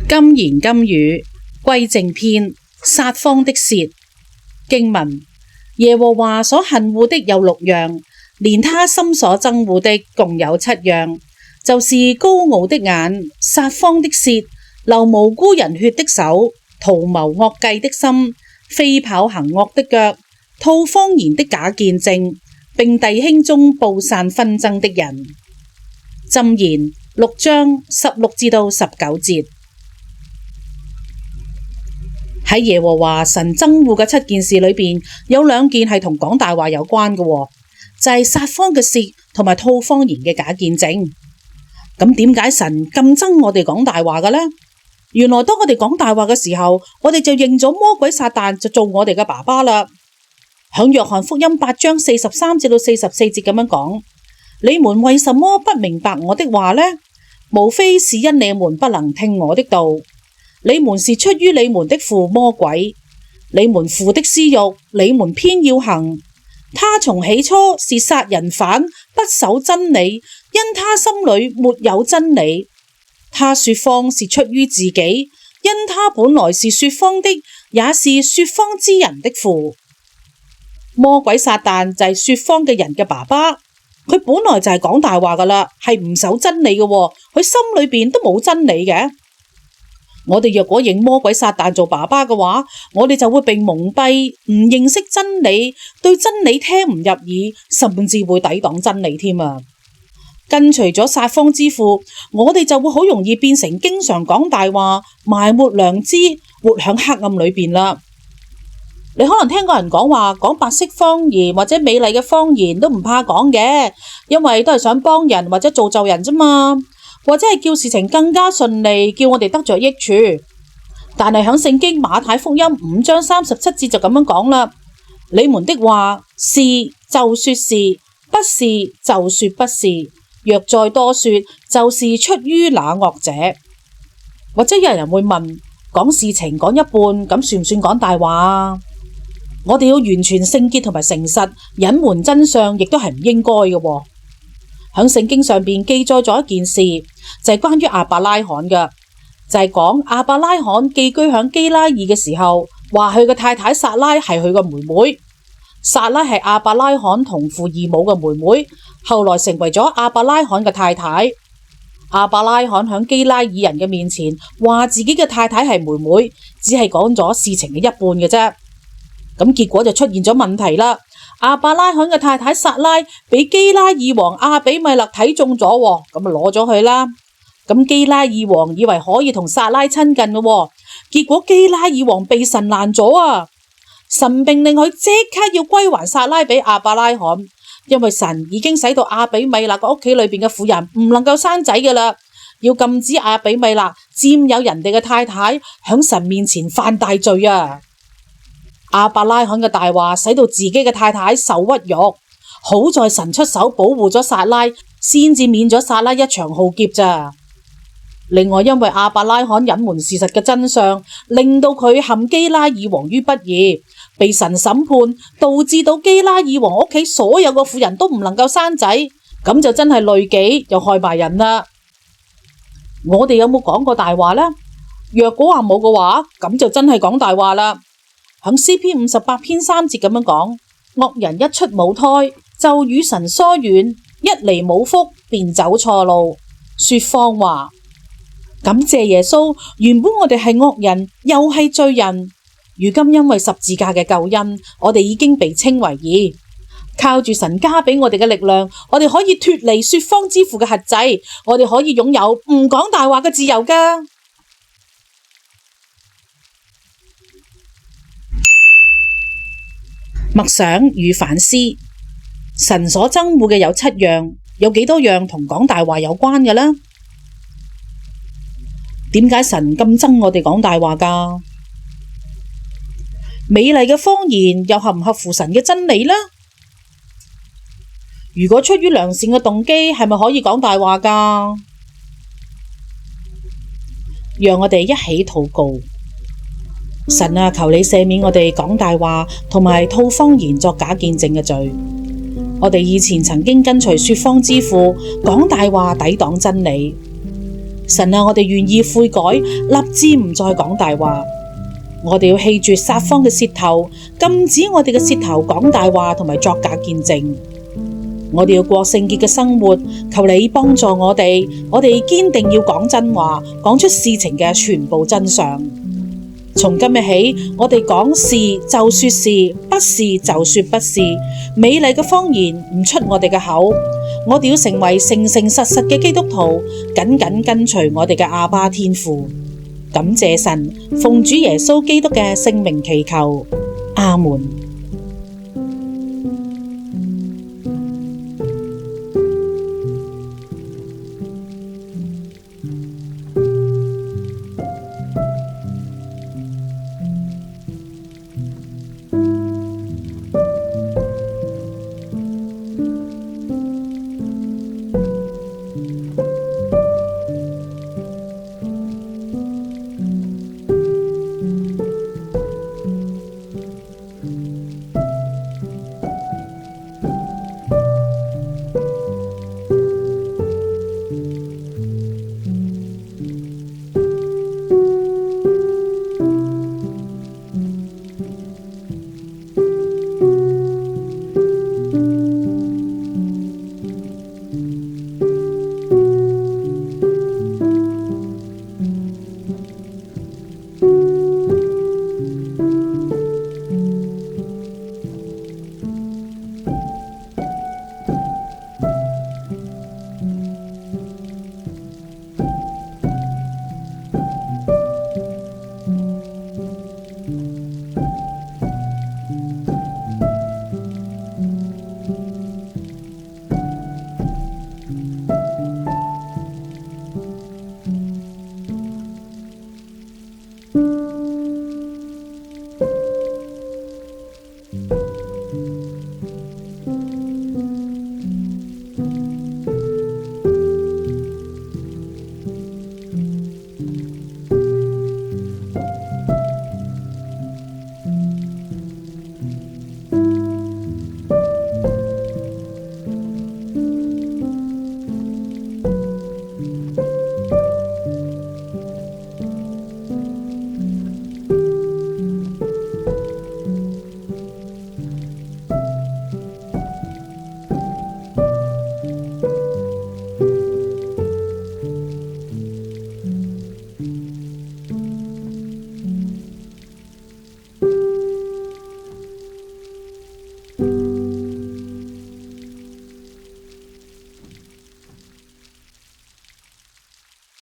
金言金語歸正篇，撒謊的舌。經文：耶和華所恨惡的有6樣，連他心所憎惡的共有7樣，就是高傲的眼、撒謊的舌、流無辜人血的手、圖謀惡計的心、飛跑行惡的腳、吐謊言的假見證，並弟兄中布散紛爭的人。箴言6章16至到19節。喺耶和華神憎惡嘅7件事裏邊，有2件係同講大話有關嘅，就係撒謊嘅舌同埋吐謊言嘅假見證。咁點解神咁憎我哋講大話嘅呢？原來當我哋講大話嘅時候，我哋就認咗魔鬼撒旦就做我哋嘅爸爸啦。響約翰福音8章43至到44節咁樣講：你們為什麼不明白我的話呢？無非是因你們不能聽我的道。你們是出於你們的父魔鬼，你們父的私欲，你們偏要行。他從起初是殺人犯，不守真理，因他心裏沒有真理。他說謊是出於自己，因他本來是說謊的，也是說謊之人的父。魔鬼撒旦就係說謊嘅人嘅爸爸，佢本來就係講大話噶啦，係唔守真理嘅，佢心裏邊都冇真理嘅。我哋若果認魔鬼撒旦做爸爸嘅話，我哋就會被蒙蔽，唔認識真理，對真理聽唔入耳，甚至會抵擋真理添啊！跟隨咗撒謊之父，我哋就會好容易變成經常講大話，埋沒良知，活響黑暗裏邊啦。你可能聽過人講話，講白色謊言或者美麗嘅謊言都唔怕講嘅，因為都係想幫人或者造就人啫嘛。或者係叫事情更加順利，叫我哋得着益處。但係響聖經馬太福音5章37節就咁樣講啦：你們的話是就說是，不是就說不是，若再多說，就是出於那惡者。或者有人會問，講事情講一半，咁算唔算講大話啊？我哋要完全聖潔同埋誠實，隱瞞真相亦都係唔應該嘅。響聖經上邊記載咗一件事，就係關於亞伯拉罕嘅，就係講亞伯拉罕寄居響基拉耳嘅時候，話佢嘅太太撒拉係佢嘅妹妹。撒拉係亞伯拉罕同父異母嘅妹妹，後來成為咗亞伯拉罕嘅太太。亞伯拉罕響基拉耳人嘅面前話自己嘅太太係妹妹，只係講咗事情嘅一半嘅啫。咁結果就出現咗問題啦。亞伯拉罕嘅太太撒拉俾基拉耳王亞比米勒睇中咗，咁啊攞咗佢啦。咁基拉耳王以為可以同撒拉親近咯，結果基拉耳王被神攔咗啊！神命令佢即刻要歸還撒拉俾亞伯拉罕，因為神已經使到亞比米勒個屋企裏邊嘅婦人唔能夠生仔噶啦，要禁止亞比米勒佔有人哋嘅太太，響神面前犯大罪啊！亞伯拉罕嘅大話使到自己嘅太太受屈辱，好在神出手保護咗撒拉，先至免咗撒拉一場浩劫咋。另外，因為亞伯拉罕隱瞞事實嘅真相，令到佢陷基拉耳王於不義，被神審判，導致到基拉耳王屋企所有嘅婦人都唔能夠生仔，咁就真係累己又害埋人啦。我哋有冇講過大話呢？若果話冇嘅話，咁就真係講大話啦。響詩篇58篇3節咁樣講：惡人一出母胎就與神疏遠，一離母腹便走錯路，說謊話。感謝耶穌，原本我哋係惡人，又係罪人，如今因為十字架嘅救恩，我哋已經被稱為義。靠住神加俾我哋嘅力量，我哋可以脫離說謊之父嘅轄制，我哋可以擁有唔講大話嘅自由噶。默想與反思，神所憎惡嘅有7樣，有幾多樣同講大話有關嘅呢？點解神咁憎我哋講大話噶？美麗嘅謊言又合唔合乎神嘅真理呢？如果出於良善嘅動機，係咪可以講大話噶？讓我哋一起禱告。神啊，求你赦免我哋講大話同埋吐謊言作假見證嘅罪。我哋以前曾經跟隨說謊之父，講大話抵擋真理。神啊，我哋願意悔改，立志唔再講大話。我哋要棄絕撒謊嘅舌頭，禁止我哋嘅舌頭講大話同埋作假見證。我哋要過聖潔嘅生活，求你幫助我哋。我哋堅定要講真話，講出事情嘅全部真相。從今日起，我哋講是就說是，不是就說不是。美麗嘅謊言唔出我哋嘅口。我哋要成為誠誠實實嘅基督徒，緊緊跟隨我哋嘅阿爸天父。感謝神，奉主耶穌基督嘅聖名祈求，阿門。